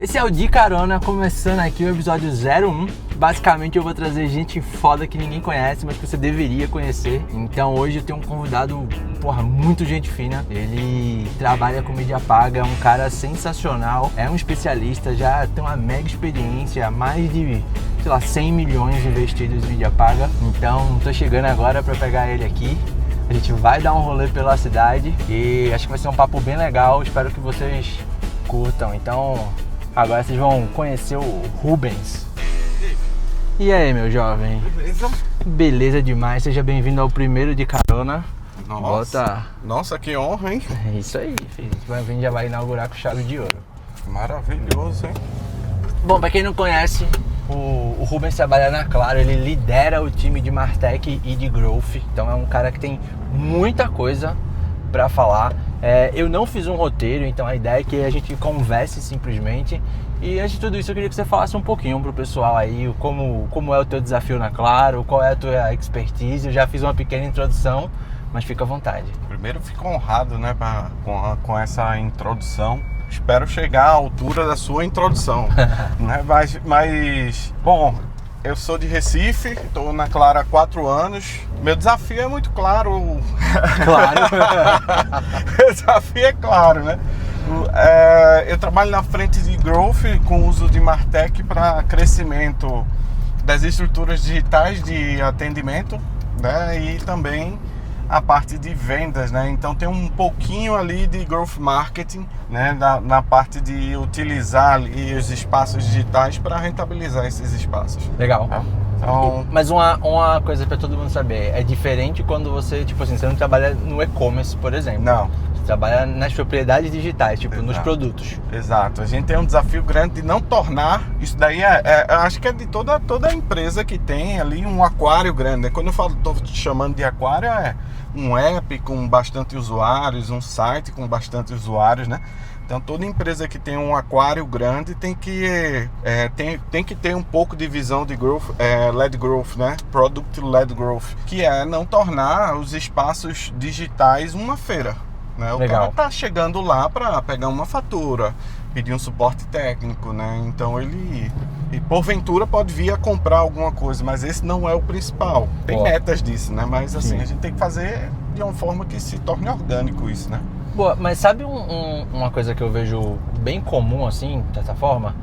Esse é o De Carona, começando aqui o episódio 01. Basicamente eu vou trazer gente foda que ninguém conhece, mas que você deveria conhecer. Então hoje eu tenho um convidado, muito gente fina. Ele trabalha com mídia paga, é um cara sensacional, é um especialista, já tem uma mega experiência, mais de, 100 milhões investidos em mídia paga. Então tô chegando agora para pegar ele aqui. A gente vai dar um rolê pela cidade e acho que vai ser um papo bem legal, espero que vocês curtam. Então agora vocês vão conhecer o Rubens. E aí, meu jovem? Beleza? Beleza demais, seja bem-vindo ao primeiro De Carona. Nossa, que honra, hein? É isso aí, filho. A gente já vai inaugurar com chave de ouro. Maravilhoso, hein? Bom, pra quem não conhece, o Rubens trabalha na Claro, ele lidera o time de Martech e de Growth. Então é um cara que tem muita coisa pra falar. Eu não fiz um roteiro, então a ideia é que a gente converse simplesmente. E antes de tudo isso, eu queria que você falasse um pouquinho pro pessoal aí como é o teu desafio na Claro, qual é a tua expertise. Eu já fiz uma pequena introdução, mas fica à vontade. Primeiro, fico honrado, né, com essa introdução. Espero chegar à altura da sua introdução. Né? Mas, bom, eu sou de Recife, estou na Claro há 4 anos. Meu desafio é muito claro. Claro. O desafio é claro, né? Eu trabalho na frente de Growth com o uso de Martech para crescimento das estruturas digitais de atendimento, né? E também a parte de vendas, né? Então tem um pouquinho ali de Growth Marketing, né? Na parte de utilizar ali os espaços digitais para rentabilizar esses espaços. Legal. Então... Mas uma coisa para todo mundo saber, é diferente quando você, você não trabalha no e-commerce, por exemplo. Não. Trabalha nas propriedades digitais, Exato. Nos produtos. Exato. A gente tem um desafio grande de não tornar... Isso daí acho que é de toda empresa que tem ali um aquário grande, né? Quando eu estou chamando de aquário, é um app com bastante usuários, um site com bastante usuários, né? Então toda empresa que tem um aquário grande tem que ter um pouco de visão de growth, led growth, né? Product led growth, que é não tornar os espaços digitais uma feira. Né? O cara tá chegando lá para pegar uma fatura, pedir um suporte técnico, né? Então ele porventura pode vir a comprar alguma coisa, mas esse não é o principal. Tem metas disso, né? Mas assim, a gente tem que fazer de uma forma que se torne orgânico isso, né? Boa, mas sabe uma coisa que eu vejo bem comum assim, dessa forma?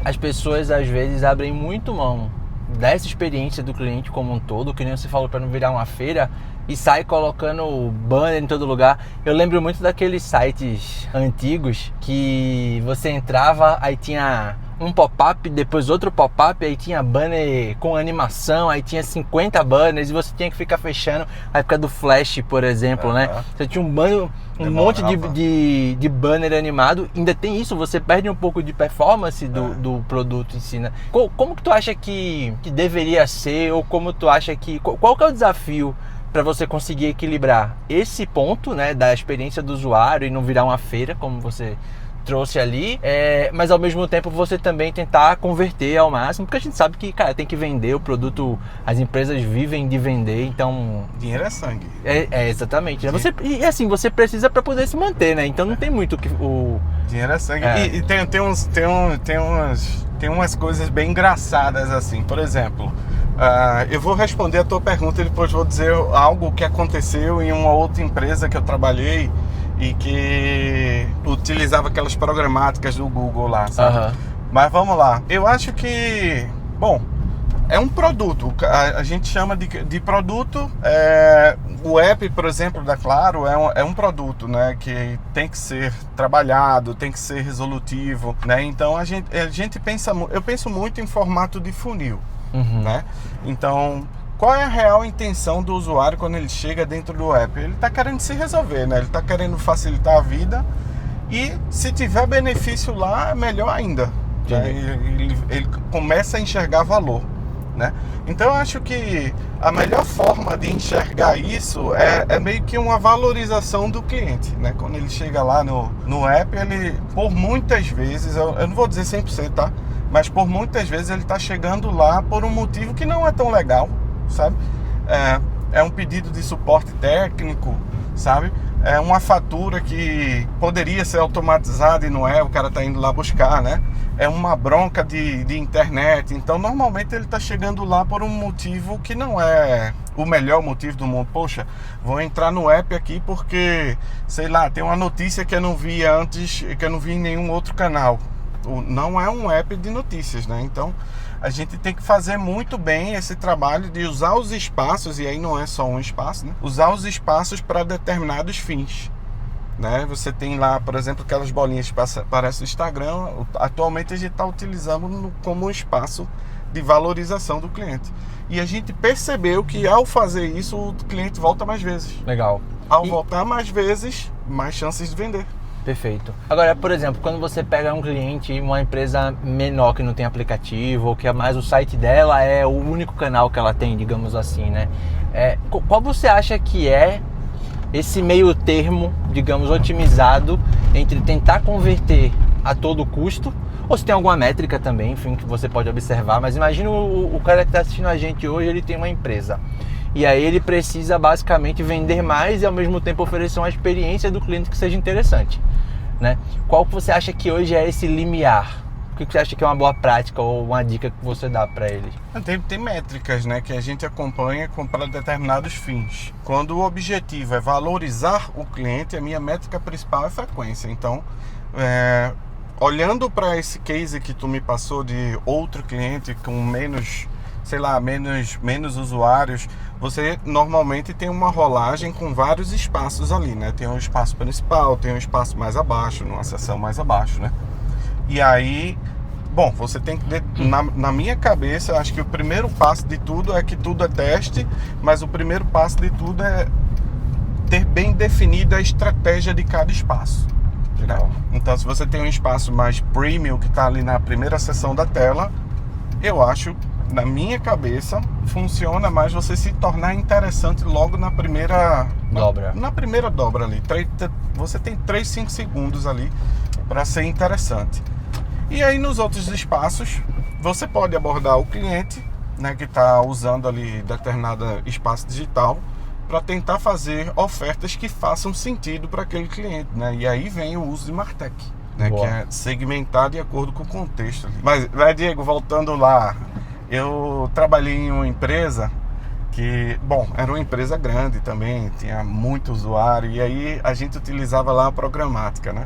As pessoas às vezes abrem muito mão dessa experiência do cliente como um todo, que nem você falou, para não virar uma feira, e sai colocando banner em todo lugar. Eu lembro muito daqueles sites antigos que você entrava, aí tinha um pop-up, depois outro pop-up, aí tinha banner com animação, aí tinha 50 banners e você tinha que ficar fechando. A época do Flash, por exemplo, né? Você tinha um monte de banner animado. Ainda tem isso, você perde um pouco de performance do produto em si, né? Como que tu acha que deveria ser, ou como tu acha que... Qual que é o desafio para você conseguir equilibrar esse ponto, né, da experiência do usuário e não virar uma feira, como você trouxe ali, mas ao mesmo tempo você também tentar converter ao máximo, porque a gente sabe que, cara, tem que vender o produto, as empresas vivem de vender, então... Dinheiro é sangue. Exatamente. Você precisa para poder se manter, né? Então não tem muito Dinheiro é sangue. E tem umas coisas bem engraçadas assim, por exemplo... eu vou responder a tua pergunta e depois vou dizer algo que aconteceu em uma outra empresa que eu trabalhei e que utilizava aquelas programáticas do Google lá, sabe? Mas vamos lá. Eu acho que, bom, é um produto. A gente chama de produto. O app, por exemplo, da Claro é um produto, né? Que tem que ser trabalhado, tem que ser resolutivo, né? Então eu penso muito em formato de funil. Né? Então, qual é a real intenção do usuário quando ele chega dentro do app? Ele está querendo se resolver, né? Ele está querendo facilitar a vida e se tiver benefício lá, melhor ainda. Né? Ele começa a enxergar valor, né? Então, eu acho que a melhor forma de enxergar isso é meio que uma valorização do cliente, né? Quando ele chega lá no app, ele, por muitas vezes, eu não vou dizer 100%, tá? Mas por muitas vezes ele está chegando lá por um motivo que não é tão legal, sabe? É um pedido de suporte técnico, sabe? é uma fatura que poderia ser automatizada e não é, o cara está indo lá buscar, né? É uma bronca de internet. Então, normalmente ele está chegando lá por um motivo que não é o melhor motivo do mundo. Poxa, vou entrar no app aqui porque, sei lá, tem uma notícia que eu não vi antes, que eu não vi em nenhum outro canal. Não é um app de notícias, né? Então, a gente tem que fazer muito bem esse trabalho de usar os espaços, e aí não é só um espaço, né? Usar os espaços para determinados fins. Né? Você tem lá, por exemplo, aquelas bolinhas que aparecem no Instagram. Atualmente a gente está utilizando como um espaço de valorização do cliente. E a gente percebeu que ao fazer isso, o cliente volta mais vezes. Legal. Ao voltar mais vezes, mais chances de vender. Perfeito. Agora, por exemplo, quando você pega um cliente, uma empresa menor que não tem aplicativo, ou que é mais o site dela é o único canal que ela tem, digamos assim, né? Qual você acha que é esse meio termo, digamos, otimizado entre tentar converter a todo custo, ou se tem alguma métrica também, enfim, que você pode observar, mas imagina o cara que está assistindo a gente hoje, ele tem uma empresa, e aí ele precisa basicamente vender mais e ao mesmo tempo oferecer uma experiência do cliente que seja interessante, né? Qual que você acha que hoje é esse limiar? O que você acha que é uma boa prática ou uma dica que você dá para ele? Tem métricas, né, que a gente acompanha para determinados fins. Quando o objetivo é valorizar o cliente, a minha métrica principal é frequência. Então, olhando para esse case que tu me passou de outro cliente com menos, sei lá, menos usuários, você normalmente tem uma rolagem com vários espaços ali, né? Tem um espaço principal, tem um espaço mais abaixo, numa seção mais abaixo, né? E aí, bom, você tem que... Na minha cabeça, eu acho que o primeiro passo de tudo é que tudo é teste, mas o primeiro passo de tudo é ter bem definida a estratégia de cada espaço. Legal. Então, se você tem um espaço mais premium, que está ali na primeira seção da tela, eu acho, na minha cabeça, funciona mais você se tornar interessante logo na primeira... Dobra. Na primeira dobra ali. Você tem 3, 5 segundos ali para ser interessante. E aí nos outros espaços você pode abordar o cliente, né, que está usando ali determinado espaço digital para tentar fazer ofertas que façam sentido para aquele cliente, né? E aí vem o uso de Martech, né, que é segmentar de acordo com o contexto ali. Mas, Diego, voltando lá, eu trabalhei em uma empresa que, bom, era uma empresa grande também, tinha muito usuário, e aí a gente utilizava lá a programática, né?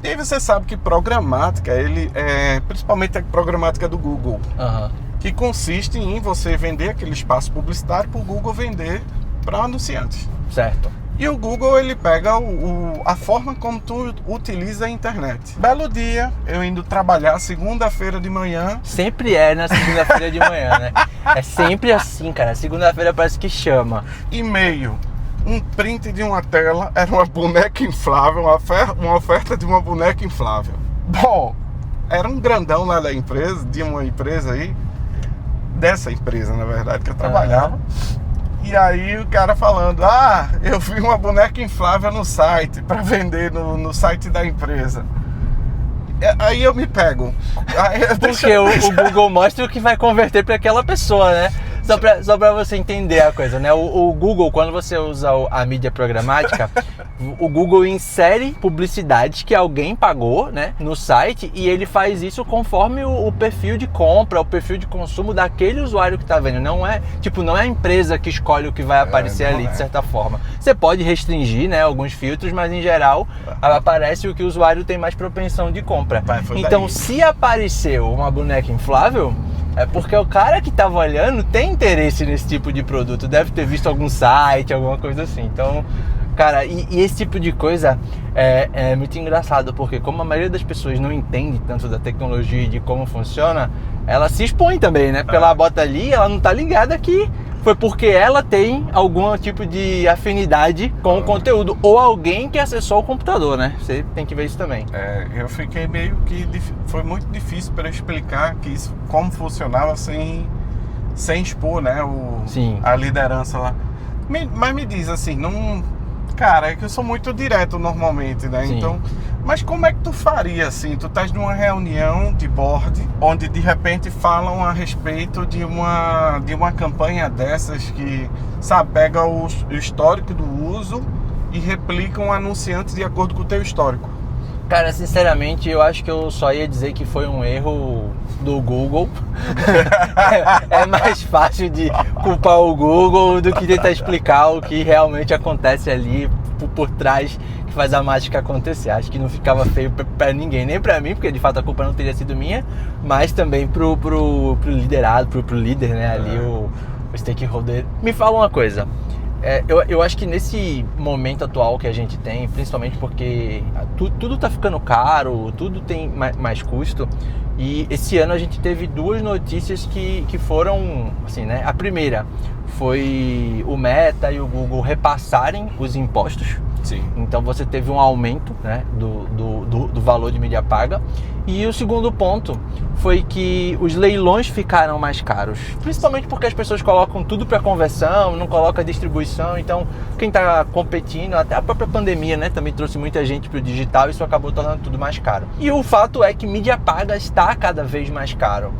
E aí você sabe que programática, ele é principalmente a programática do Google, que consiste em você vender aquele espaço publicitário para o Google vender para anunciantes. Certo. E o Google, ele pega a forma como tu utiliza a internet. Belo dia, eu indo trabalhar segunda-feira de manhã. Sempre é na segunda-feira de manhã, né? É sempre assim, cara. Segunda-feira parece que chama. E-mail. Um print de uma tela, era uma boneca inflável, uma oferta de uma boneca inflável. Bom, era um grandão lá da empresa, de uma empresa aí, dessa empresa, na verdade, que eu trabalhava. E aí o cara falando, eu vi uma boneca inflável no site, para vender no site da empresa. Aí eu me pego. Porque o Google mostra o que vai converter para aquela pessoa, né? Só pra você entender a coisa, né? O Google, quando você usa a mídia programática, o Google insere publicidades que alguém pagou, né, no site, e ele faz isso conforme o perfil de compra, o perfil de consumo daquele usuário que tá vendo. Não é a empresa que escolhe o que vai aparecer ali, de certa forma. Você pode restringir, né, alguns filtros, mas em geral aparece o que o usuário tem mais propensão de compra. Então, se apareceu uma boneca inflável, é porque o cara que estava olhando tem interesse nesse tipo de produto, deve ter visto algum site, alguma coisa assim. Então, cara, e esse tipo de coisa é muito engraçado, porque como a maioria das pessoas não entende tanto da tecnologia e de como funciona, ela se expõe também, né? Porque ela bota ali, ela não tá ligada que foi porque ela tem algum tipo de afinidade com o conteúdo, ou alguém que acessou o computador, né? Você tem que ver isso também. Eu fiquei meio que... Foi muito difícil para explicar que isso, como funcionava sem expor, né, a liderança lá. Mas me diz assim, não... Cara, é que eu sou muito direto normalmente, né? Sim. Então, mas como é que tu faria assim? Tu estás numa reunião de board, onde de repente falam a respeito de uma campanha dessas que, sabe, pega o histórico do uso e replicam anunciantes de acordo com o teu histórico? Cara, sinceramente, eu acho que eu só ia dizer que foi um erro do Google. É mais fácil de culpar o Google do que tentar explicar o que realmente acontece ali por trás, que faz a mágica acontecer. Acho que não ficava feio pra ninguém, nem pra mim, porque de fato a culpa não teria sido minha, mas também pro liderado, pro líder, né, ali, o stakeholder. Me fala uma coisa. Eu acho que nesse momento atual que a gente tem, principalmente porque tudo tá ficando caro, tudo tem mais custo, e esse ano a gente teve duas notícias que foram, assim, né? A primeira foi o Meta e o Google repassarem os impostos. Sim. Então você teve um aumento, né, do valor de mídia paga. E o segundo ponto foi que os leilões ficaram mais caros, principalmente porque as pessoas colocam tudo para conversão, não colocam a distribuição. Então quem está competindo, até a própria pandemia, né, também trouxe muita gente para o digital, isso acabou tornando tudo mais caro. E o fato é que mídia paga está cada vez mais caro.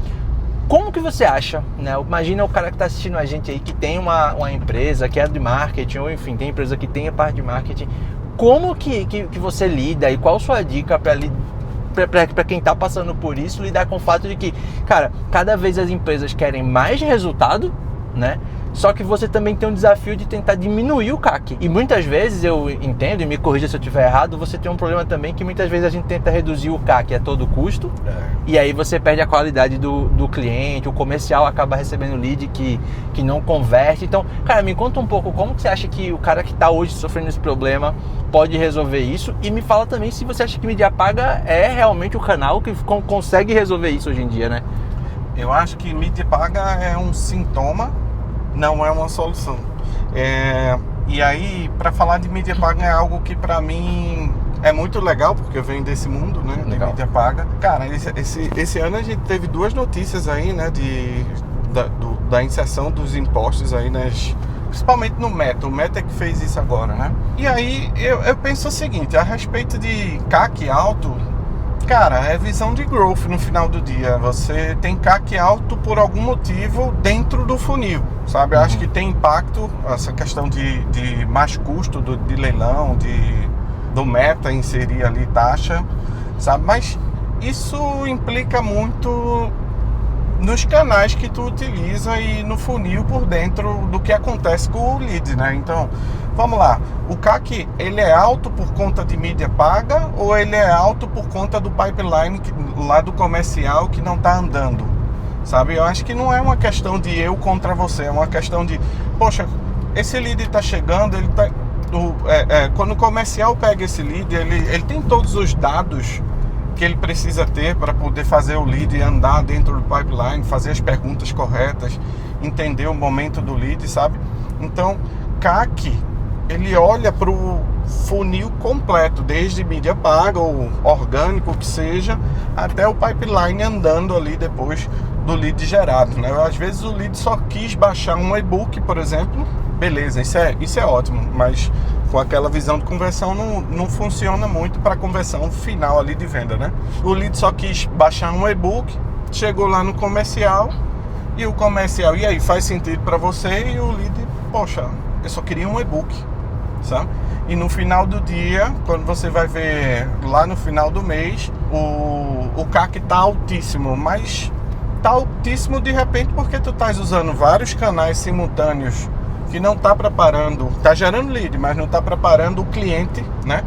Como que você acha, né? Imagina o cara que está assistindo a gente aí, que tem uma empresa que é de marketing, ou enfim, tem empresa que tem a parte de marketing. Como que você lida e qual a sua dica para quem está passando por isso, lidar com o fato de que, cara, cada vez as empresas querem mais resultado, né? Só que você também tem um desafio de tentar diminuir o CAC. E muitas vezes, eu entendo, e me corrija se eu estiver errado, você tem um problema também que muitas vezes a gente tenta reduzir o CAC a todo custo, e aí você perde a qualidade do cliente, o comercial acaba recebendo lead que não converte. Então, cara, me conta um pouco como que você acha que o cara que está hoje sofrendo esse problema pode resolver isso, e me fala também se você acha que mídia paga é realmente o canal que consegue resolver isso hoje em dia, né? Eu acho que mídia paga é um sintoma, não é uma solução. E aí, para falar de mídia paga é algo que para mim é muito legal, porque eu venho desse mundo, né, de mídia paga. Cara, esse ano a gente teve duas notícias aí, né, da inserção dos impostos aí, principalmente no Meta. O Meta é que fez isso agora, né? E aí eu penso o seguinte, a respeito de CAC alto, cara, é visão de growth no final do dia. Você tem CAC alto por algum motivo dentro do funil, sabe? Eu acho que tem impacto essa questão de mais custo de leilão, do Meta inserir ali taxa, sabe? Mas isso implica muito nos canais que tu utiliza e no funil por dentro do que acontece com o lead, né? Então, vamos lá. O CAC, ele é alto por conta de mídia paga ou ele é alto por conta do pipeline lá do comercial que não tá andando, sabe? Eu acho que não é uma questão de eu contra você, é uma questão de, poxa, esse lead tá chegando, ele tá... quando o comercial pega esse lead, ele tem todos os dados que ele precisa ter para poder fazer o lead andar dentro do pipeline, fazer as perguntas corretas, entender o momento do lead, sabe? Então, CAC, ele olha para o funil completo, desde mídia paga ou orgânico que seja, até o pipeline andando ali depois do lead gerado, né? Às vezes o lead só quis baixar um e-book, por exemplo, beleza, isso é ótimo, mas com aquela visão de conversão não funciona muito para a conversão final ali de venda, né? O lead só quis baixar um e-book, chegou lá no comercial, e o comercial, e aí, faz sentido para você? E o lead, poxa, eu só queria um e-book, sabe? E no final do dia, quando você vai ver lá no final do mês, o CAC tá altíssimo, mas tá altíssimo de repente porque tu estás usando vários canais simultâneos que não está preparando, está gerando lead, mas não está preparando o cliente, né?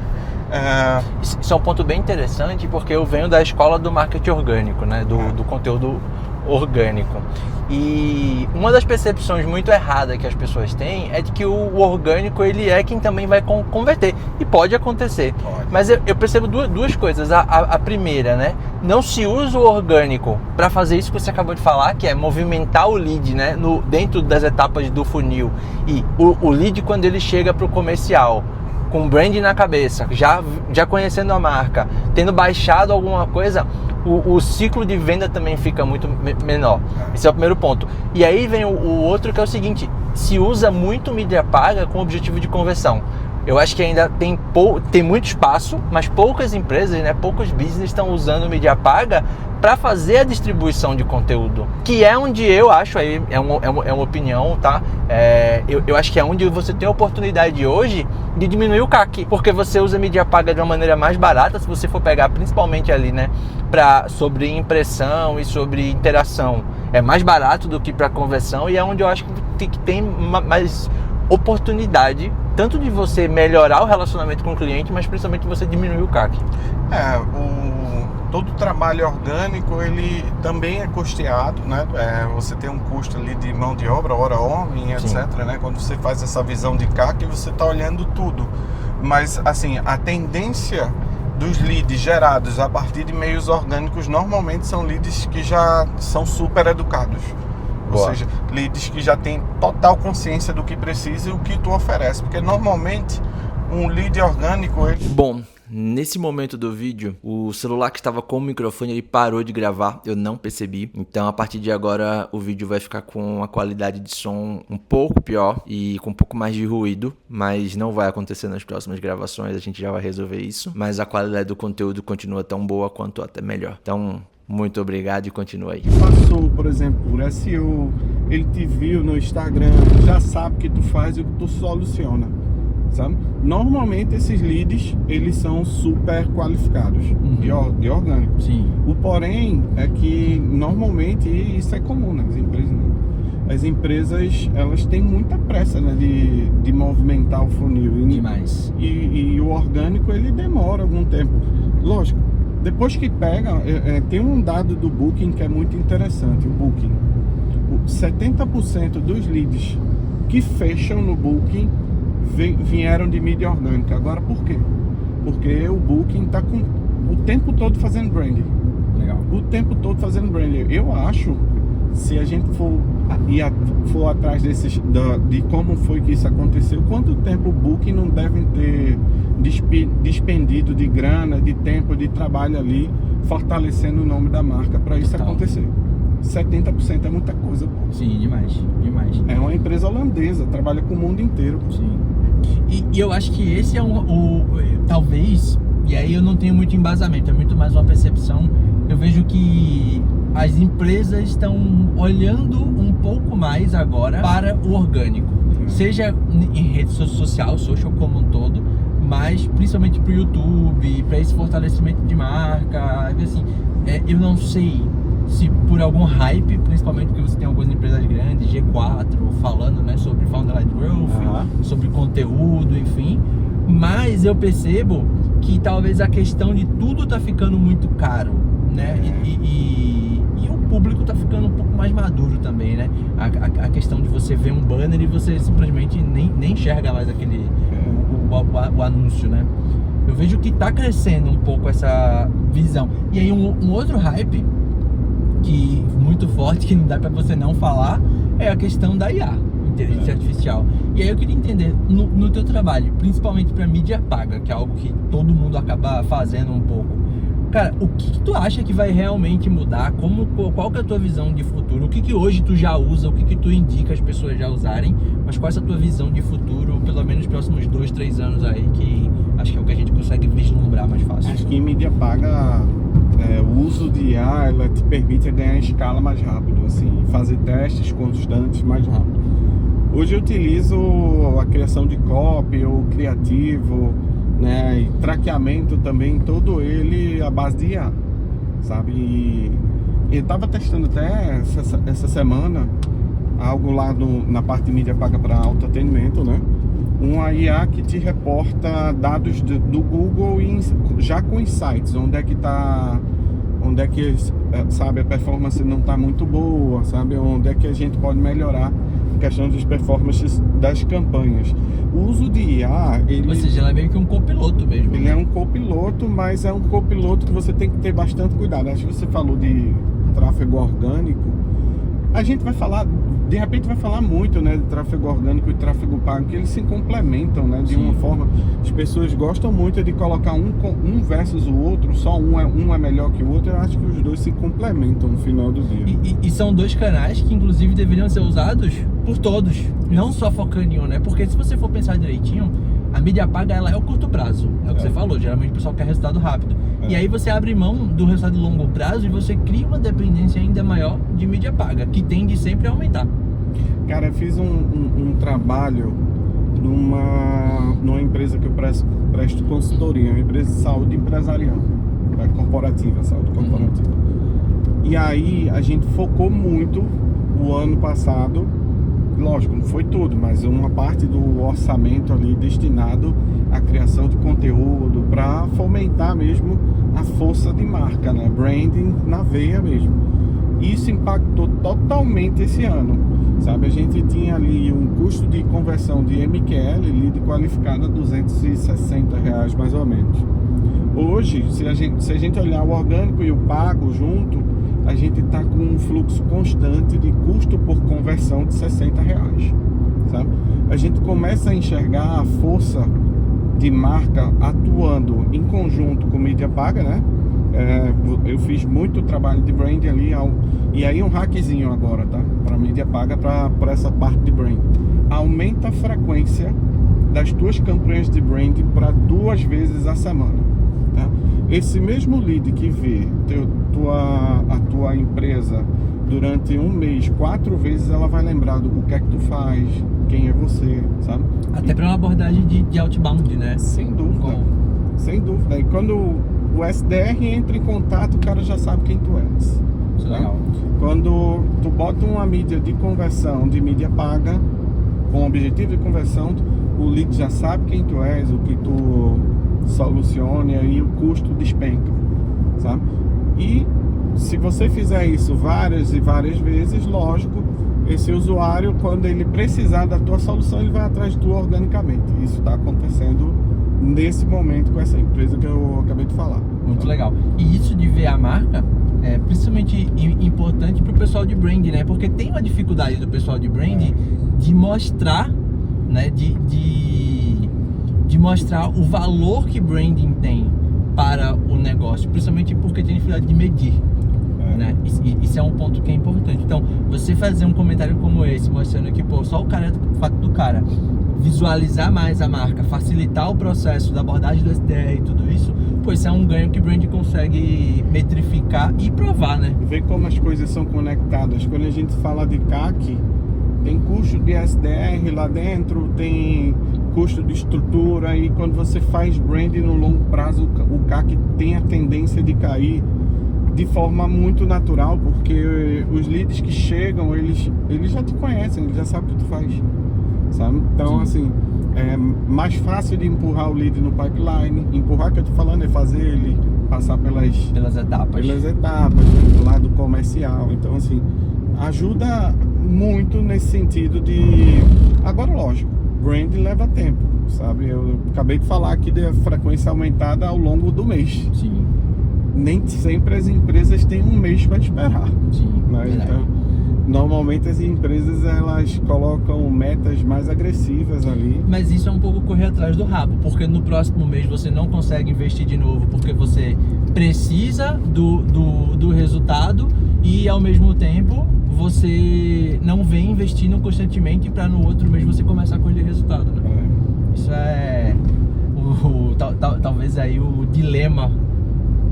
Isso é um ponto bem interessante, porque eu venho da escola do marketing orgânico, né? Do conteúdo orgânico. E uma das percepções muito erradas que as pessoas têm é de que o orgânico, ele é quem também vai converter. E pode acontecer. Mas eu percebo duas coisas. A primeira, né? Não se usa o orgânico para fazer isso que você acabou de falar, que é movimentar o lead, né? Dentro das etapas do funil. E o lead, quando ele chega para o comercial, com brand na cabeça, já conhecendo a marca, tendo baixado alguma coisa, o ciclo de venda também fica muito menor. Esse é o primeiro ponto. E aí vem o outro, que é o seguinte: se usa muito mídia paga com o objetivo de conversão. Eu acho que ainda tem muito espaço, mas poucas empresas, né, poucos business estão usando mídia paga para fazer a distribuição de conteúdo, que é onde eu acho, aí é uma opinião, tá? Eu acho que é onde você tem a oportunidade hoje de diminuir o CAC, porque você usa mídia paga de uma maneira mais barata, se você for pegar principalmente ali, né, sobre impressão e sobre interação, é mais barato do que para conversão, e é onde eu acho que tem mais oportunidade, tanto de você melhorar o relacionamento com o cliente, mas principalmente de você diminuir o CAC. Todo trabalho orgânico, ele também é custeado, né? Você tem um custo ali de mão de obra, hora homem, etc, né? Quando você faz essa visão de CAC, você está olhando tudo. Mas, assim, a tendência dos leads gerados a partir de meios orgânicos normalmente são leads que já são super educados. Ou seja, leads que já têm total consciência do que precisa e o que tu oferece. Porque normalmente um lead orgânico... Bom, nesse momento do vídeo, o celular que estava com o microfone, ele parou de gravar, eu não percebi. Então, a partir de agora, o vídeo vai ficar com uma qualidade de som um pouco pior e com um pouco mais de ruído, mas não vai acontecer nas próximas gravações, a gente já vai resolver isso. Mas a qualidade do conteúdo continua tão boa quanto até melhor. Então, muito obrigado e continua aí. Passou, por exemplo, por SEO, ele te viu no Instagram, já sabe o que tu faz e o que tu soluciona. Sabe? Normalmente esses leads, eles são super qualificados, de orgânico. Sim. O porém é que normalmente, e isso é comum nas empresas, né? As empresas, elas têm muita pressa, né, de movimentar o funil. Demais. E o orgânico, ele demora algum tempo. Lógico, depois que pega, tem um dado do Booking que é muito interessante. O Booking, 70% dos leads que fecham no Booking vieram de mídia orgânica. Agora, por quê? Porque o Booking está o tempo todo fazendo branding. Legal. O tempo todo fazendo branding. Eu acho, se a gente for atrás de como foi que isso aconteceu, quanto tempo o Booking não deve ter despendido de grana, de tempo, de trabalho ali, fortalecendo o nome da marca para isso acontecer. 70% é muita coisa, pô. Sim, demais. É uma empresa holandesa, trabalha com o mundo inteiro. Sim. E eu acho que esse é talvez, e aí eu não tenho muito embasamento, é muito mais uma percepção. Eu vejo que as empresas estão olhando um pouco mais agora para o orgânico, seja em rede social como um todo, mas principalmente para o YouTube, para esse fortalecimento de marca. Assim, eu não sei se por algum hype, principalmente porque você tem algumas empresas grandes, G4, falando, né, sobre Founder-led Growth, sobre conteúdo, enfim, mas eu percebo que talvez a questão de tudo tá ficando muito caro, né, e o público tá ficando um pouco mais maduro também, né, a questão de você ver um banner e você simplesmente nem enxerga mais aquele, o anúncio, né. Eu vejo que tá crescendo um pouco essa visão. E aí um outro hype que muito forte, que não dá para você não falar, é a questão da IA, inteligência artificial. E aí eu queria entender, no teu trabalho, principalmente para mídia paga, que é algo que todo mundo acaba fazendo um pouco, cara, o que tu acha que vai realmente mudar? Qual que é a tua visão de futuro? O que hoje tu já usa? O que tu indica as pessoas já usarem? Mas qual é a tua visão de futuro, pelo menos nos próximos 2-3 anos aí, que acho que é o que a gente consegue vislumbrar mais fácil? Acho que em mídia paga, o uso de IA, ela te permite ganhar escala mais rápido, assim, fazer testes constantes mais rápido. Hoje eu utilizo a criação de copy, o criativo, né, e traqueamento também, todo ele à base de IA, sabe? E eu estava testando até essa semana algo lá na parte de mídia paga para autoatendimento, né? Uma IA que te reporta dados do Google já com insights, onde é que sabe, a performance não está muito boa, sabe, onde é que a gente pode melhorar a questão das performances das campanhas. O uso de IA, ou seja, ela é meio que um copiloto mesmo. Ele é um copiloto, mas é um copiloto que você tem que ter bastante cuidado. Acho que você falou de tráfego orgânico. A gente vai falar, de repente vai falar muito, né, de tráfego orgânico e tráfego pago, que eles se complementam, né, de uma forma. As pessoas gostam muito de colocar um versus o outro, só um é melhor que o outro. Eu acho que os dois se complementam no final do dia. E são dois canais que inclusive deveriam ser usados por todos, não só focando em um, né, porque se você for pensar direitinho, A mídia paga, ela é o curto prazo, é o que você falou, geralmente o pessoal quer resultado rápido. E aí você abre mão do resultado de longo prazo e você cria uma dependência ainda maior de mídia paga, que tende sempre a aumentar. Cara, eu fiz um trabalho numa empresa que eu presto consultoria, uma empresa de saúde empresarial, corporativa, saúde corporativa. E aí a gente focou muito o ano passado, lógico, não foi tudo, mas uma parte do orçamento ali destinado à criação de conteúdo para fomentar mesmo a força de marca, né? Branding na veia mesmo. Isso impactou totalmente esse ano, sabe? A gente tinha ali um custo de conversão de MQL, lead qualificada, R$260 mais ou menos. Hoje, se a gente olhar o orgânico e o pago junto, a gente está com um fluxo constante de custo por conversão de R$60, sabe? A gente começa a enxergar a força de marca atuando em conjunto com mídia paga, né? Eu fiz muito trabalho de brand ali, e aí um hackzinho agora, tá? Para mídia paga, para essa parte de brand. Aumenta a frequência das tuas campanhas de brand para 2 vezes a semana, tá? Esse mesmo lead que vê a tua empresa durante um mês 4 vezes, ela vai lembrar do que é que tu faz, quem é você, sabe? Até para uma abordagem de outbound, né? Sem dúvida, sem dúvida. E quando o SDR entra em contato, o cara já sabe quem tu és. Isso é legal. Quando tu bota uma mídia de conversão, de mídia paga, com objetivo de conversão, o lead já sabe quem tu és, o que tu soluciona, e aí o custo despenca, sabe? E se você fizer isso várias e várias vezes, lógico, esse usuário, quando ele precisar da tua solução, ele vai atrás de tu organicamente. Isso está acontecendo nesse momento com essa empresa que eu acabei de falar. Muito legal. E isso de ver a marca é principalmente importante para o pessoal de brand, né? Porque tem uma dificuldade do pessoal de brand de mostrar, né? De mostrar o valor que branding tem para o negócio, principalmente porque tem dificuldade de medir. Né? Isso é um ponto que é importante. Então, você fazer um comentário como esse, mostrando que, pô, só o fato do cara visualizar mais a marca, facilitar o processo da abordagem do SDR e tudo isso, pô, isso é um ganho que o brand consegue metrificar e provar, né? Ver como as coisas são conectadas. Quando a gente fala de CAC, tem custo de SDR lá dentro, tem custo de estrutura, e quando você faz branding no longo prazo, o CAC tem a tendência de cair de forma muito natural, porque os leads que chegam, eles já te conhecem, eles já sabem o que tu faz, sabe? Então, assim, é mais fácil de empurrar o lead no pipeline. Empurrar, que eu tô falando, é fazer ele passar pelas etapas do lado comercial. Então, assim, ajuda muito nesse sentido de... Agora, lógico, brand leva tempo, sabe? Eu acabei de falar aqui da frequência aumentada ao longo do mês. Sim. Nem sempre as empresas têm um mês para esperar. Sim, né? Então, normalmente as empresas, elas colocam metas mais agressivas ali. Mas isso é um pouco correr atrás do rabo, porque no próximo mês você não consegue investir de novo, porque você precisa do resultado, e ao mesmo tempo você não vem investindo constantemente para no outro mês você começar a colher resultado, né? Isso é talvez aí o dilema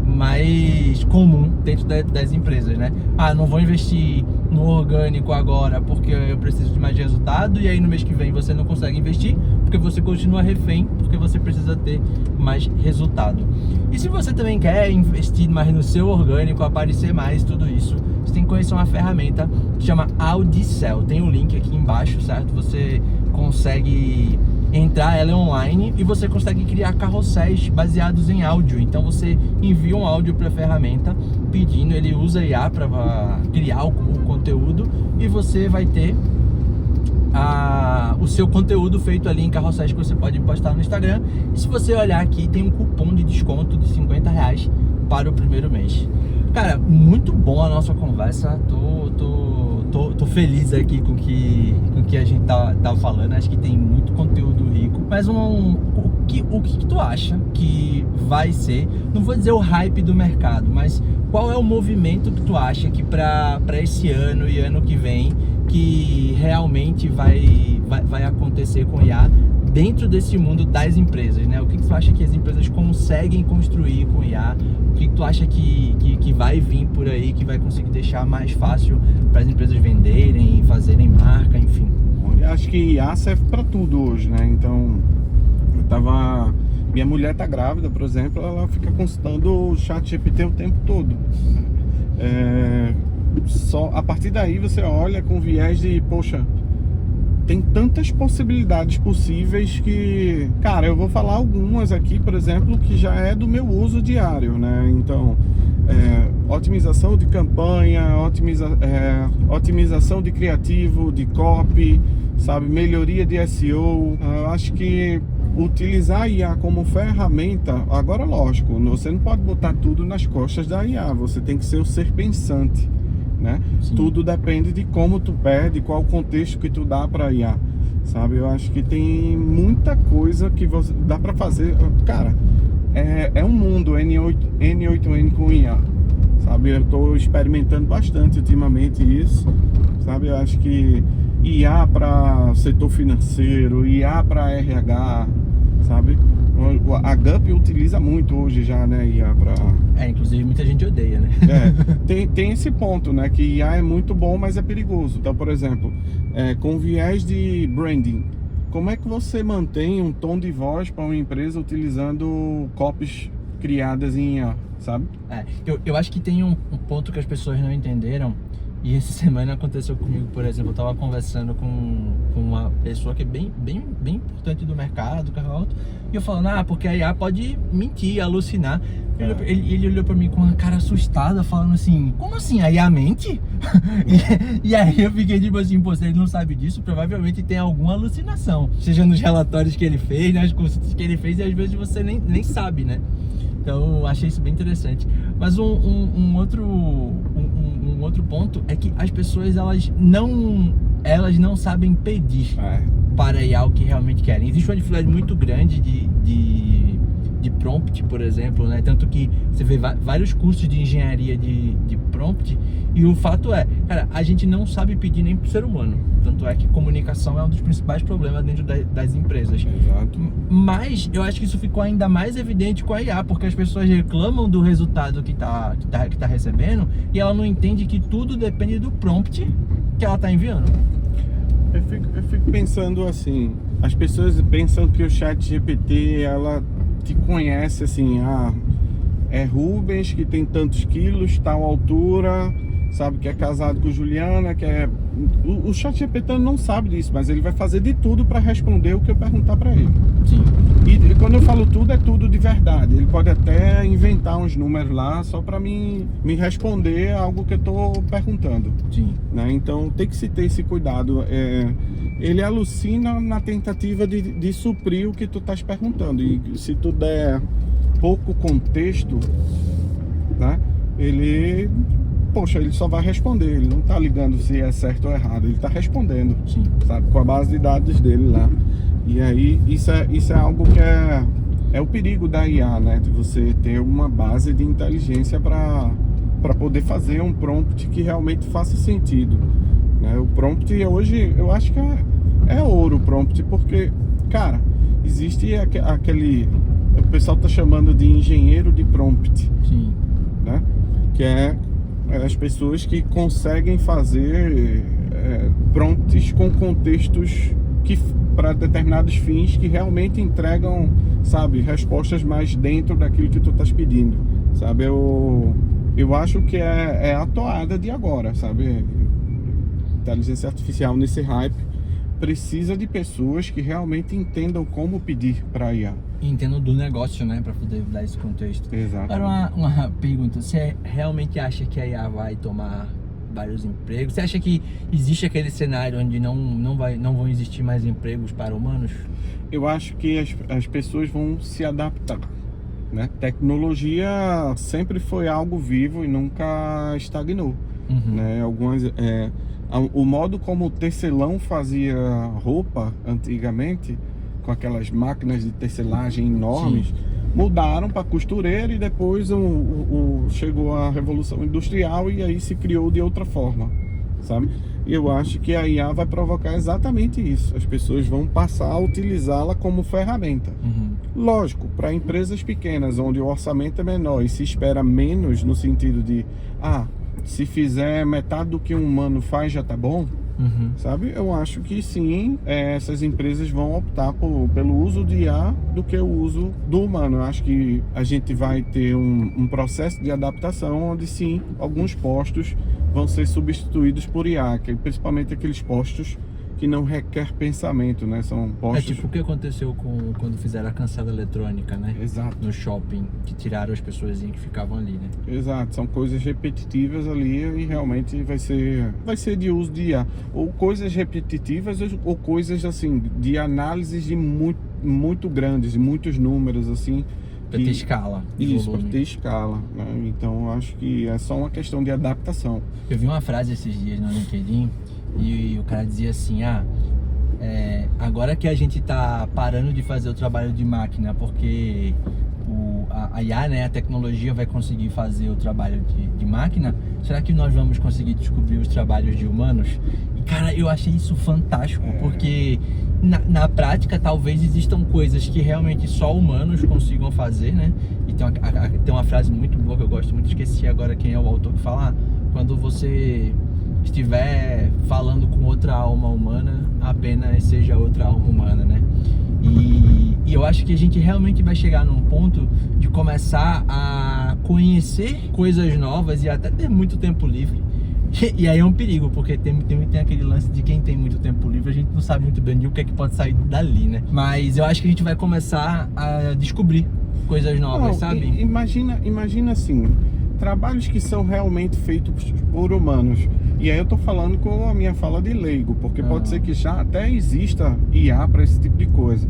mais comum dentro das empresas, né? Não vou investir no orgânico agora porque eu preciso de mais resultado, e aí no mês que vem você não consegue investir porque você continua refém, porque você precisa ter mais resultado. E se você também quer investir mais no seu orgânico, aparecer mais, tudo isso, você tem que conhecer uma ferramenta que chama Audicel. Tem um link aqui embaixo, certo? Você consegue entrar, ela é online, e você consegue criar carrosséis baseados em áudio. Então você envia um áudio para a ferramenta pedindo, ele usa IA para criar o conteúdo, e você vai ter o seu conteúdo feito ali em carrosséis que você pode postar no Instagram. E se você olhar aqui, tem um cupom de desconto de R$50 para o primeiro mês. Cara, muito bom a nossa conversa. Tô feliz aqui com o que a gente tá falando. Acho que tem muito conteúdo rico. Mas o que tu acha que vai ser, não vou dizer o hype do mercado, mas qual é o movimento que tu acha que para esse ano e ano que vem, que realmente vai acontecer com IA dentro desse mundo das empresas, né? O que tu acha que as empresas conseguem construir com IA? O que tu acha que vai vir por aí, que vai conseguir deixar mais fácil para as empresas venderem, fazerem marca, enfim? Eu acho que IA serve para tudo hoje, né? Então, minha mulher tá grávida, por exemplo, ela fica consultando o ChatGPT o tempo todo. Só a partir daí você olha com viés de, poxa, tem tantas possibilidades possíveis que, cara, eu vou falar algumas aqui, por exemplo, que já é do meu uso diário, né? Então, otimização de campanha, otimização de criativo, de copy, sabe, melhoria de SEO. Eu acho que utilizar a IA como ferramenta, agora lógico, você não pode botar tudo nas costas da IA, você tem que ser o ser pensante, né? Tudo depende de como tu pede, qual o contexto que tu dá para IA, sabe? Eu acho que tem muita coisa que dá para fazer, cara, é um mundo N8N com IA, sabe? Eu tô experimentando bastante ultimamente isso, sabe? Eu acho que IA para setor financeiro, IA para RH, sabe? A GUP utiliza muito hoje já, né, IA para... inclusive muita gente odeia, né? Tem esse ponto, né, que IA é muito bom, mas é perigoso. Então, por exemplo, com viés de branding, como é que você mantém um tom de voz para uma empresa utilizando copies criadas em IA, sabe? Eu acho que tem um ponto que as pessoas não entenderam. E essa semana aconteceu comigo, por exemplo, eu estava conversando com uma pessoa que é bem importante do mercado, carro alto, e eu falando, porque a IA pode mentir, alucinar. Ele olhou para mim com uma cara assustada, falando assim, como assim, a IA mente? e aí eu fiquei tipo assim, pô, se ele não sabe disso, provavelmente tem alguma alucinação, seja nos relatórios que ele fez, nas consultas que ele fez, e às vezes você nem sabe, né? Então eu achei isso bem interessante. Mas um outro ponto é que as pessoas elas não sabem pedir para IA o que realmente querem. Existe uma dificuldade muito grande de prompt, por exemplo, né? Tanto que você vê vários cursos de engenharia de prompt, e o fato é, cara, a gente não sabe pedir nem pro ser humano. Tanto é que comunicação é um dos principais problemas dentro das empresas. Exato. Mas eu acho que isso ficou ainda mais evidente com a IA, porque as pessoas reclamam do resultado que tá recebendo, e ela não entende que tudo depende do prompt que ela tá enviando. Eu fico pensando assim, as pessoas pensam que o ChatGPT, ela te conhece assim, é Rubens que tem tantos quilos, tal altura, sabe, que é casado com Juliana, que é... O ChatGPT não sabe disso, mas ele vai fazer de tudo para responder o que eu perguntar para ele. Sim. E quando eu falo tudo, é tudo de verdade. Ele pode até inventar uns números lá só para me responder algo que eu tô perguntando. Sim. Né? Então tem que se ter esse cuidado. Ele alucina na tentativa de suprir o que tu estás perguntando. E se tu der pouco contexto, né? Ele só vai responder. Ele não tá ligando se é certo ou errado. Ele tá respondendo. Sim. Sabe? Com a base de dados dele lá. E aí isso é algo que é o perigo da IA, né? De você ter uma base de inteligência para poder fazer um prompt que realmente faça sentido, né? O prompt hoje eu acho que é ouro o prompt, porque, cara, existe aquele... O pessoal tá chamando de engenheiro de prompt. Sim. Né? Que é as pessoas que conseguem fazer prompts com contextos que para determinados fins que realmente entregam, sabe, respostas mais dentro daquilo que tu estás pedindo, sabe? Eu acho que é a toada de agora, sabe? Inteligência artificial nesse hype precisa de pessoas que realmente entendam como pedir para IA. E entendam do negócio, né? Para poder dar esse contexto. Exato. Agora uma pergunta, você realmente acha que a IA vai tomar vários empregos? Você acha que existe aquele cenário onde não vão existir mais empregos para humanos? Eu acho que as pessoas vão se adaptar, né? Tecnologia sempre foi algo vivo e nunca estagnou. Né? O modo como o tecelão fazia roupa antigamente, com aquelas máquinas de tecelagem enormes, sim, mudaram para costureira, e depois chegou a Revolução Industrial e aí se criou de outra forma, sabe? E eu acho que a IA vai provocar exatamente isso. As pessoas vão passar a utilizá-la como ferramenta. Lógico, para empresas pequenas, onde o orçamento é menor e se espera menos no sentido de, se fizer metade do que um humano faz já tá bom, sabe? Eu acho que sim, essas empresas vão optar pelo uso de IA do que o uso do humano. Eu acho que a gente vai ter um processo de adaptação onde sim, alguns postos vão ser substituídos por IA, principalmente aqueles postos que não requer pensamento, né? São postos... É tipo o que aconteceu quando fizeram a cancela eletrônica, né? Exato. No shopping, que tiraram as pessoas que ficavam ali, né? Exato, são coisas repetitivas ali e realmente vai ser de uso de IA. Ou coisas repetitivas ou coisas assim, de análises de muito grandes, de muitos números, assim. Pra ter escala. Isso, para ter escala, né? Então eu acho que é só uma questão de adaptação. Eu vi uma frase esses dias no LinkedIn e o cara dizia assim, agora que a gente tá parando de fazer o trabalho de máquina porque a IA, né, a tecnologia vai conseguir fazer o trabalho de máquina, será que nós vamos conseguir descobrir os trabalhos de humanos? E cara, eu achei isso fantástico, porque na prática talvez existam coisas que realmente só humanos consigam fazer, né? E tem uma frase muito boa que eu gosto muito, esqueci agora quem é o autor, que fala, quando você estiver falando com outra alma humana, apenas seja outra alma humana, né? E eu acho que a gente realmente vai chegar num ponto de começar a conhecer coisas novas e até ter muito tempo livre. E aí é um perigo, porque tem aquele lance de quem tem muito tempo livre, a gente não sabe muito bem o que é que pode sair dali, né? Mas eu acho que a gente vai começar a descobrir coisas novas, sabe? Imagina assim, trabalhos que são realmente feitos por humanos. E aí eu tô falando com a minha fala de leigo, porque pode ser que já até exista IA para esse tipo de coisa.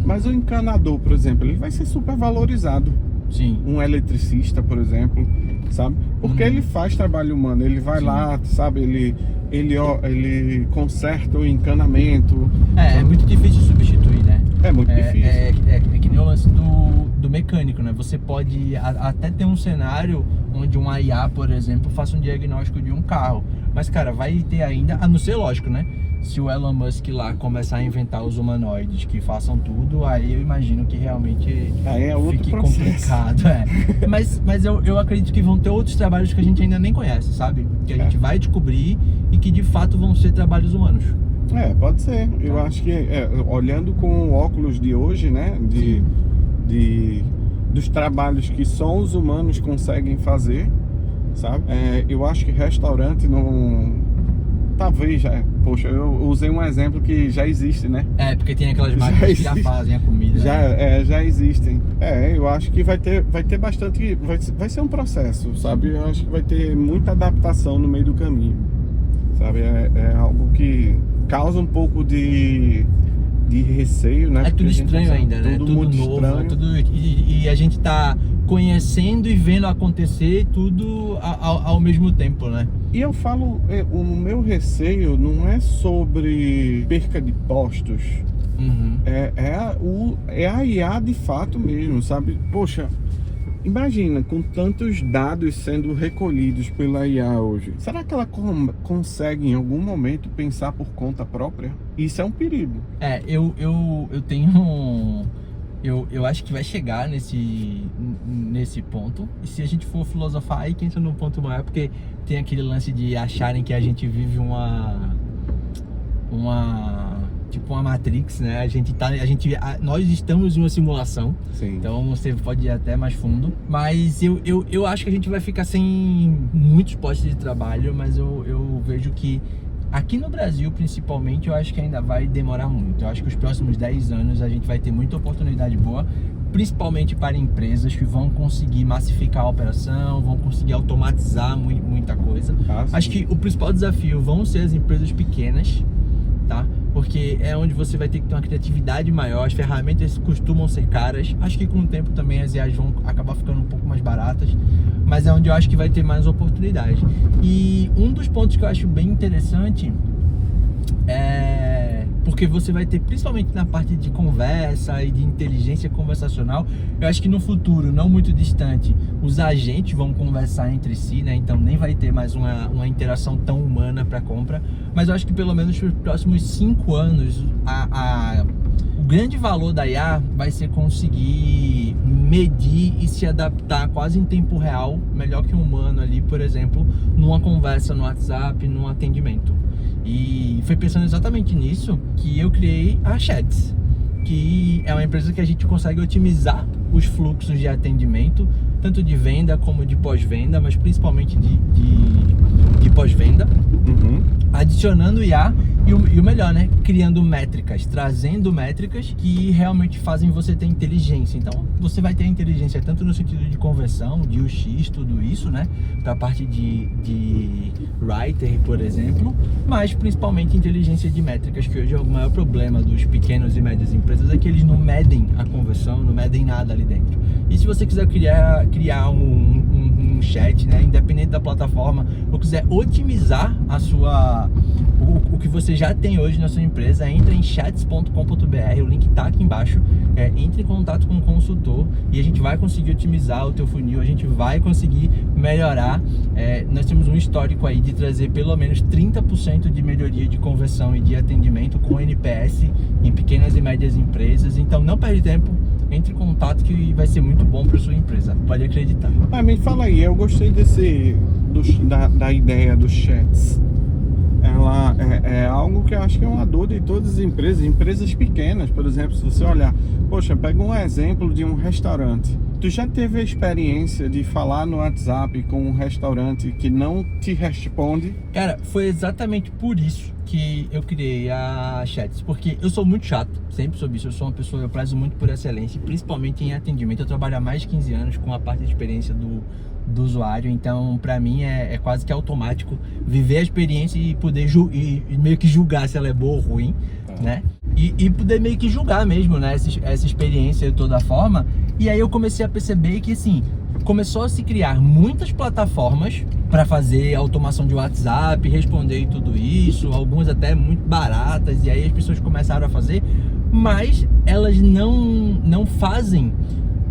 Mas o encanador, por exemplo, ele vai ser super valorizado. Sim. Um eletricista, por exemplo, sabe? Porque ele faz trabalho humano, ele vai lá, sabe? Ele conserta o encanamento. É muito difícil substituir, né? É muito difícil. É que nem o lance do mecânico, né? Você pode até ter um cenário onde um IA, por exemplo, faça um diagnóstico de um carro. Mas, cara, vai ter ainda, a não ser lógico, né? Se o Elon Musk lá começar a inventar os humanoides que façam tudo, aí eu imagino que realmente fique complicado. Mas eu acredito que vão ter outros trabalhos que a gente ainda nem conhece, sabe? Que a gente vai descobrir e que de fato vão ser trabalhos humanos. Pode ser. Eu acho que, olhando com o óculos de hoje, né? Dos trabalhos que só os humanos conseguem fazer, sabe? Eu acho que restaurante não... Talvez já... Poxa, eu usei um exemplo que já existe, né? Porque tem aquelas máquinas que já fazem a comida. Já existem. Eu acho que vai ter bastante... Vai ser um processo, sabe? Eu acho que vai ter muita adaptação no meio do caminho, sabe? É algo que causa um pouco de receio, né? É tudo estranho ainda, né? Tudo muito novo, estranho. E a gente tá conhecendo e vendo acontecer tudo ao mesmo tempo, né? E eu falo, o meu receio não é sobre perca de postos, é a IA de fato mesmo, sabe? Poxa, imagina, com tantos dados sendo recolhidos pela IA hoje, será que ela consegue em algum momento pensar por conta própria? Isso é um perigo. Eu tenho... Eu acho que vai chegar nesse ponto. E se a gente for filosofar, aí que entra num ponto maior, porque tem aquele lance de acharem que a gente vive tipo uma Matrix, né? Nós estamos em uma simulação. Sim. Então você pode ir até mais fundo. Mas eu acho que a gente vai ficar sem muitos postos de trabalho, mas eu vejo que aqui no Brasil, principalmente, eu acho que ainda vai demorar muito. Eu acho que os próximos 10 anos a gente vai ter muita oportunidade boa, principalmente para empresas que vão conseguir massificar a operação, vão conseguir automatizar muita coisa. Acho que o principal desafio vão ser as empresas pequenas, tá? Porque é onde você vai ter que ter uma criatividade maior, as ferramentas costumam ser caras. Acho que com o tempo também as IAs vão acabar ficando um pouco mais baratas, mas é onde eu acho que vai ter mais oportunidade. E um dos pontos que eu acho bem interessante é porque você vai ter, principalmente na parte de conversa e de inteligência conversacional, eu acho que no futuro, não muito distante, os agentes vão conversar entre si, né? Então nem vai ter mais uma interação tão humana para compra, mas eu acho que pelo menos nos próximos 5 anos, o grande valor da IA vai ser conseguir medir e se adaptar quase em tempo real, melhor que um humano ali, por exemplo, numa conversa no WhatsApp, num atendimento. E foi pensando exatamente nisso que eu criei a Chats, que é uma empresa que a gente consegue otimizar os fluxos de atendimento, tanto de venda como de pós-venda, mas principalmente de pós-venda, adicionando IA e o melhor, né? Criando métricas, trazendo métricas que realmente fazem você ter inteligência. Então, você vai ter inteligência tanto no sentido de conversão, de UX, tudo isso, né? Para a parte de writer, por exemplo, mas principalmente inteligência de métricas, que hoje é o maior problema dos pequenos e médias empresas, é que eles não medem a conversão, não medem nada ali dentro. E se você quiser criar um chat, né, independente da plataforma, ou quiser otimizar o que você já tem hoje na sua empresa, entre em chats.com.br, o link tá aqui embaixo, entre em contato com o consultor e a gente vai conseguir otimizar o teu funil, a gente vai conseguir melhorar. Nós temos um histórico aí de trazer pelo menos 30% de melhoria de conversão e de atendimento com NPS em pequenas e médias empresas, então não perde tempo, entre em contato que vai ser muito bom para sua empresa, pode acreditar. Me fala aí, eu gostei da ideia dos chats. Ela é algo que eu acho que é uma dor de todas as empresas pequenas, por exemplo, se você olhar, poxa, pega um exemplo de um restaurante. Tu já teve a experiência de falar no WhatsApp com um restaurante que não te responde? Cara, foi exatamente por isso que eu criei a Chats, porque eu sou muito chato, sempre soube isso, eu sou uma pessoa, eu prezo muito por excelência, principalmente em atendimento. Eu trabalho há mais de 15 anos com a parte de experiência do usuário, então pra mim é quase que automático viver a experiência e poder e meio que julgar se ela é boa ou ruim, né? E poder meio que julgar mesmo, né, essa experiência de toda forma. E aí eu comecei a perceber que, assim, começou a se criar muitas plataformas para fazer automação de WhatsApp, responder e tudo isso, algumas até muito baratas, e aí as pessoas começaram a fazer, mas elas não fazem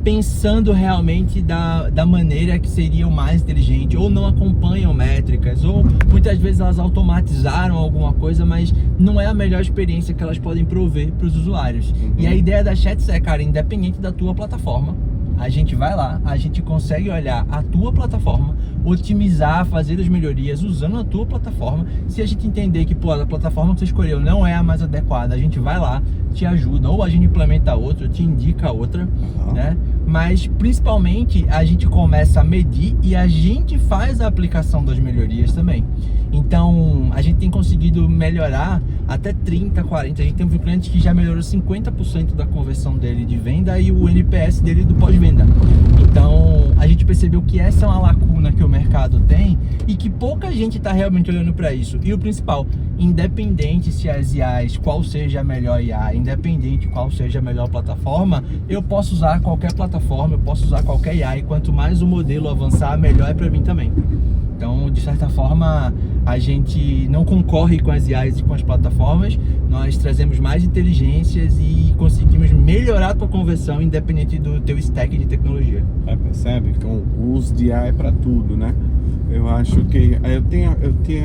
pensando realmente da maneira que seria o mais inteligente, ou não acompanham métricas, ou muitas vezes elas automatizaram alguma coisa, mas não é a melhor experiência que elas podem prover para os usuários. E a ideia da Chats é, cara, independente da tua plataforma, a gente vai lá, a gente consegue olhar a tua plataforma, otimizar, fazer as melhorias usando a tua plataforma. Se a gente entender que, a plataforma que você escolheu não é a mais adequada, a gente vai lá, te ajuda, ou a gente implementa outra, te indica outra, né? Mas principalmente a gente começa a medir e a gente faz a aplicação das melhorias também. Então a gente tem conseguido melhorar até 30, 40, a gente tem um cliente que já melhorou 50% da conversão dele de venda e o NPS dele do pós-venda. Então a gente percebeu que essa é uma lacuna que o mercado tem e que pouca gente está realmente olhando para isso. E o principal, independente se as IAs, qual seja a melhor IA, independente qual seja a melhor plataforma, eu posso usar qualquer plataforma, eu posso usar qualquer IA, e quanto mais o modelo avançar, melhor é para mim também. Então, de certa forma, a gente não concorre com as IAs e com as plataformas, nós trazemos mais inteligências e conseguimos melhorar a tua conversão independente do teu stack de tecnologia. Percebe? Então, o uso de IA é para tudo, né? Eu acho que...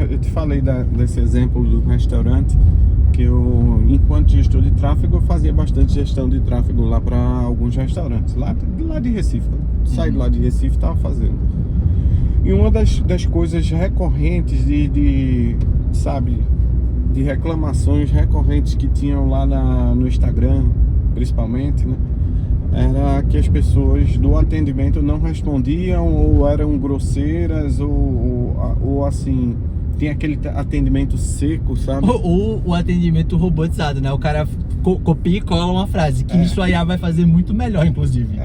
Eu te falei desse exemplo do restaurante, que eu, enquanto gestor de tráfego, eu fazia bastante gestão de tráfego lá para alguns restaurantes, lá de Recife. Saí lá de Recife e estava fazendo. E uma das coisas recorrentes de reclamações recorrentes que tinham lá no Instagram, principalmente, né? Era que as pessoas do atendimento não respondiam, ou eram grosseiras, ou assim, tem aquele atendimento seco, sabe? Ou o atendimento robotizado, né? O cara copia e cola uma frase, que isso aí vai fazer muito melhor, inclusive.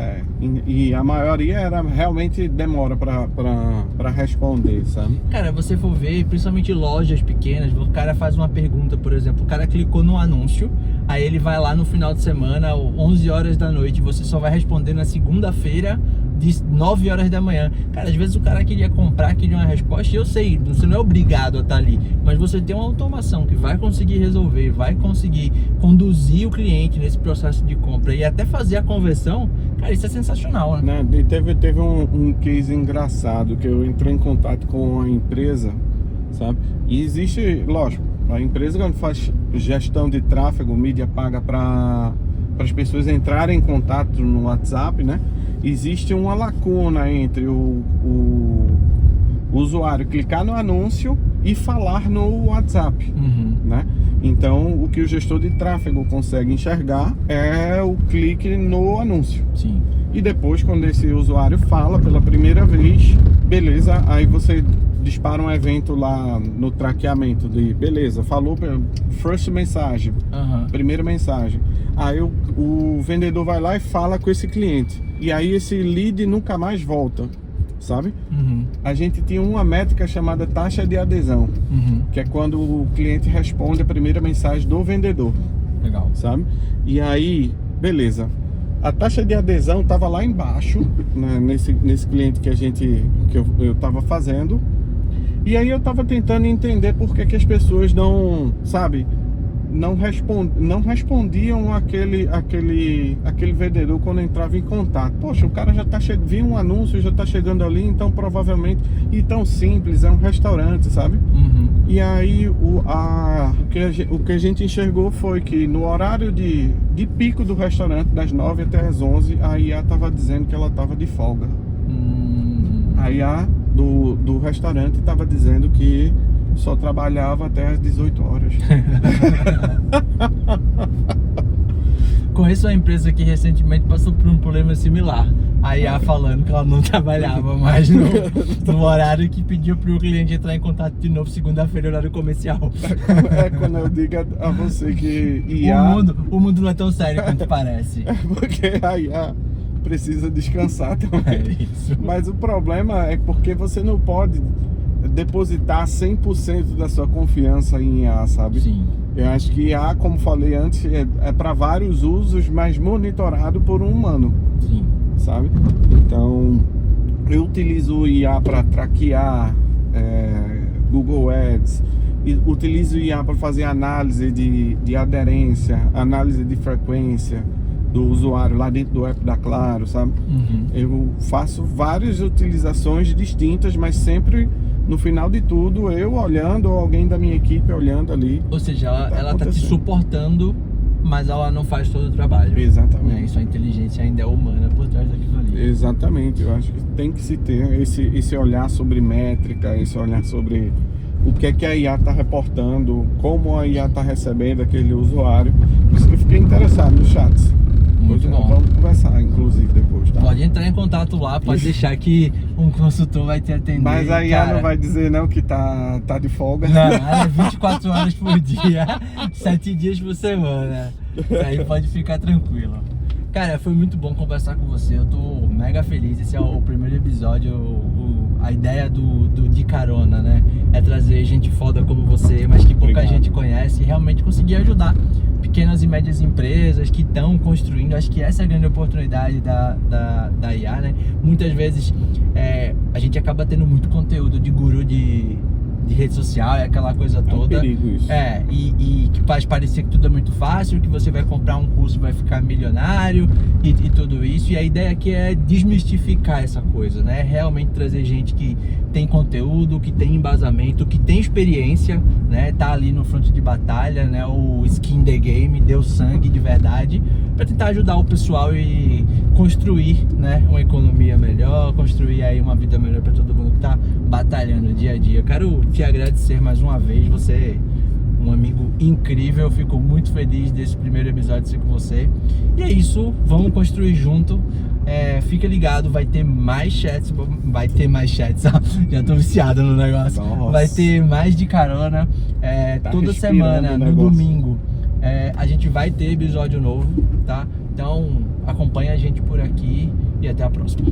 E a maioria realmente demora pra responder, sabe? Cara, você for ver, principalmente lojas pequenas, o cara faz uma pergunta, por exemplo, o cara clicou no anúncio, aí ele vai lá no final de semana, 11 horas da noite, você só vai responder na segunda-feira, de 9 horas da manhã. Cara, às vezes o cara queria comprar, queria uma resposta, e eu sei, você não é obrigado a estar ali, mas você tem uma automação que vai conseguir resolver, vai conseguir conduzir o cliente nesse processo de compra e até fazer a conversão. Cara, isso é sensacional, né? E teve um case engraçado, que eu entrei em contato com a empresa, sabe? E existe, lógico, a empresa quando faz gestão de tráfego, mídia paga para as pessoas entrarem em contato no WhatsApp, né? Existe uma lacuna entre o usuário clicar no anúncio e falar no WhatsApp, né? Então, o que o gestor de tráfego consegue enxergar é o clique no anúncio. Sim. E depois, quando esse usuário fala pela primeira vez, beleza, aí você dispara um evento lá no traqueamento de, beleza, falou first mensagem, primeira mensagem. Aí o vendedor vai lá e fala com esse cliente. E aí esse lead nunca mais volta, sabe? A gente tinha uma métrica chamada taxa de adesão, que é quando o cliente responde a primeira mensagem do vendedor. Legal. Sabe? E aí, beleza. A taxa de adesão estava lá embaixo, né, nesse cliente que eu estava fazendo. E aí eu estava tentando entender por que as pessoas não, sabe, não respondiam aquele vendedor quando entrava em contato. Poxa, o cara já tá viu um anúncio, já tá chegando ali, então provavelmente, e tão simples, é um restaurante, sabe? E aí o que a gente enxergou foi que no horário de pico do restaurante, das 9 até as 11, a IA tava dizendo que ela tava de folga. A IA do restaurante tava dizendo que só trabalhava até as 18 horas. Conheço uma empresa que recentemente passou por um problema similar. A IA falando que ela não trabalhava mais no horário que pediu para o cliente entrar em contato de novo segunda-feira, horário comercial. É quando eu digo a você que IA... O mundo não é tão sério quanto parece. É porque a IA precisa descansar também. É isso. Mas o problema é porque você não pode depositar 100% da sua confiança em IA, sabe? Sim. Eu acho que IA, como falei antes, é para vários usos, mas monitorado por um humano. Sim. Sabe? Então, eu utilizo o IA para traquear Google Ads, utilizo o IA para fazer análise de aderência, análise de frequência do usuário lá dentro do app da Claro, sabe? Eu faço várias utilizações distintas, mas sempre no final de tudo eu olhando, ou alguém da minha equipe olhando ali. Ou seja, ela tá te suportando, mas ela não faz todo o trabalho. Exatamente. Isso, a inteligência ainda é humana por trás daquilo ali. Exatamente. Eu acho que tem que se ter esse olhar sobre métrica, esse olhar sobre o que é que a IA está reportando, como a IA está recebendo aquele usuário. Por isso que eu fiquei interessado nos chats. Muito bom. Vamos conversar, inclusive, depois, tá? Pode entrar em contato lá, pode deixar que um consultor vai te atender. Mas a IA não vai dizer não que tá de folga. Não, é 24 horas por dia, 7 dias por semana. Aí pode ficar tranquilo. Cara, foi muito bom conversar com você. Eu tô mega feliz. Esse é o primeiro episódio. A ideia do De Carona, né? É trazer gente foda como você, mas que pouca gente conhece, e realmente conseguir ajudar pequenas e médias empresas que estão construindo. Acho que essa é a grande oportunidade da IA, né? Muitas vezes a gente acaba tendo muito conteúdo de guru de rede social e aquela coisa toda. É um perigo isso. E que faz parecer que tudo é muito fácil, que você vai comprar um curso e vai ficar milionário e tudo isso. E a ideia aqui é desmistificar essa coisa, né? Realmente trazer gente que tem conteúdo, que tem embasamento, que tem experiência, né? Tá ali no fronte de batalha, né? O skin the game, deu sangue de verdade, para tentar ajudar o pessoal e construir, né? Uma economia melhor, construir aí uma vida melhor para todo mundo que tá batalhando dia a dia. Quero te agradecer mais uma vez, você é um amigo incrível, eu fico muito feliz desse primeiro episódio ser com você. E é isso, vamos construir junto. Fica ligado, vai ter mais chats, já tô viciado no negócio. Nossa. Vai ter mais De Carona, toda semana, no domingo. A gente vai ter episódio novo, tá? Então acompanha a gente por aqui e até a próxima.